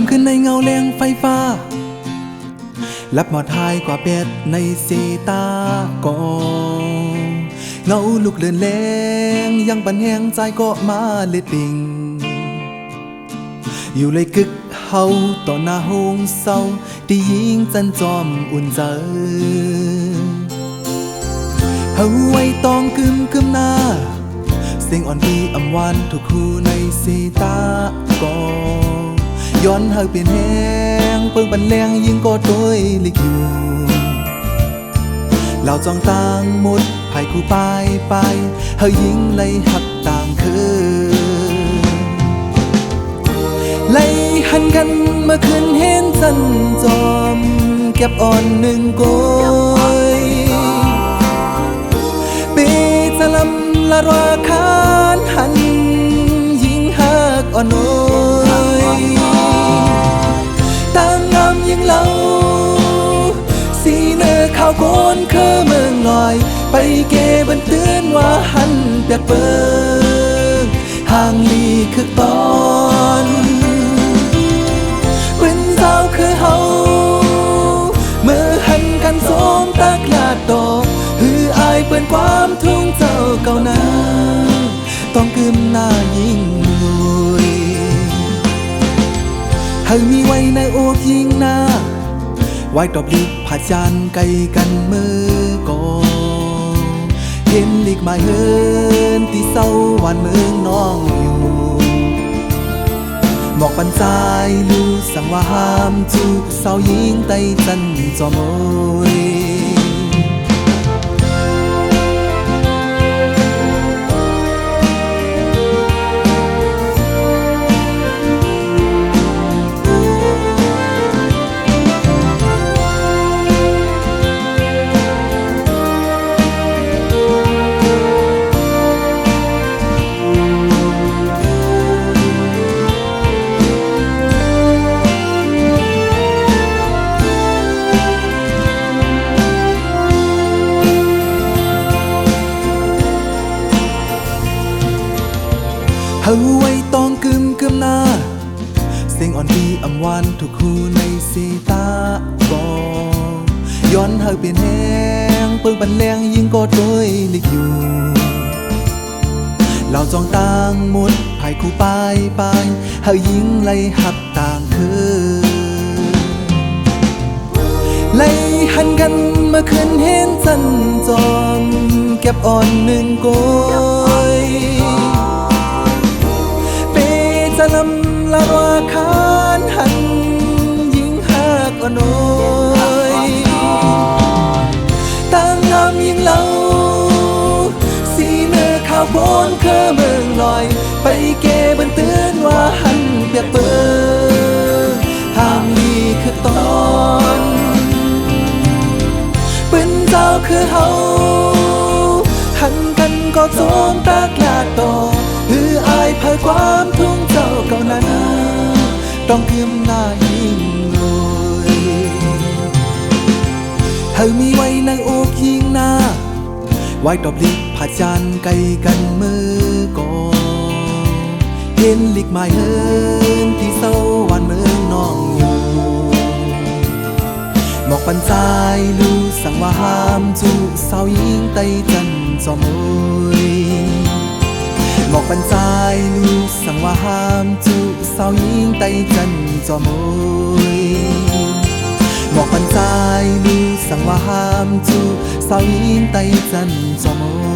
ำขึ้นในเงาแรงไฟฟ้าลับหมอดหายกว่าเป็ดในสีตากองเงาลุกเลื่อนแรงยังปันแหงใจก็มาเล็ดปิงอยู่เลยกึกเฮาต่อหน้าหงเศร้าที่ยิงจันจอมอุ่นใจเฮาไว้ตองกึมหน้าเสียงอ่อนพี่อำวานทุกคู่ในสีตากองย้อนเฮาเปลี่ยนแหงเปิงปันแรงยิงก็โดยลิกอยู่เราจ้องต่างหมดภายคู่ไปเฮายิงไล่หักต่างคือไล่หันกันเมื่อคืนเห็นจันจอมเก็บอ่อนหนึ่งโกยปีจะลำละราคานหันยิงหักอ่อนโอยตามงามยิงเล่าสีเนื้อข้าวโกนเคอเมืองลอยไปเก็บันเตือนว่าหันเปียกเปิงห่างลีคือตอนเป็นเจ้าคือเฮาเมื่อหันกันสมตากลาดดอกหืออายเปิ้นความทุ่งเจ้าเก่านั้นต้องกึมหน้ายิ่งรวยเฮามีไว้ในอกยิ่งหน้าไว้ดอกลิบผาจานไกลกันมือก่อเห็นลิกไม้เฮินที่เศร้าวันเมืองน้องอยู่หมอกปันใจลูสั่งว่าห้ามจูเศร้ายิงไตจันจอมโอยเฮาไว้ตองกึมหน้าเสียงอ่อนพี่อำวานทุกคู่ในสีตากอย้อนเฮาเปลี่ยนแหงเปิงปันแรงยิงก็โดยลิกอยู่เราจ้องต่างหมดภายคู่ไปเฮายิงไล่หักต่างคือไล่หันกันเมื่อคืนเห็นจันจอมเก็บอ่อนหนึ่งโกยจะลำละราคานหันยิงหักอ่อนโอยต่างงามยิงเล่าสีเนื้อข้าวโพนเคอเมืองลอยไปเก็บันเตือนว่าหันเปียกเปิงห้ามลีคือตอนเป็นเจ้าคือเฮาหันกันก็โจมตากลาดต่อหืออายเผยความทุ่งเจ้าเก่านั้นต้องกึมหน้ายิ่งรวยเฮามีไว้ในอกยิ่งหน้าไว้ดอกลิบผาจานไกลกันมือก่อเห็นลิกไม้เฮินที่เศร้าวันเมืองน้องอยู่หมอกปันใจลูสั่งว่าห้ามจูเศร้ายิงไตจันจอมโอยหมอกปันใจลูสั่งว่าห้ามจูเศร้ายิงไตจันจอมโอยหมอกปันใจลูสั่งว่าห้ามจูเศร้ายิงไตจันจอมโอย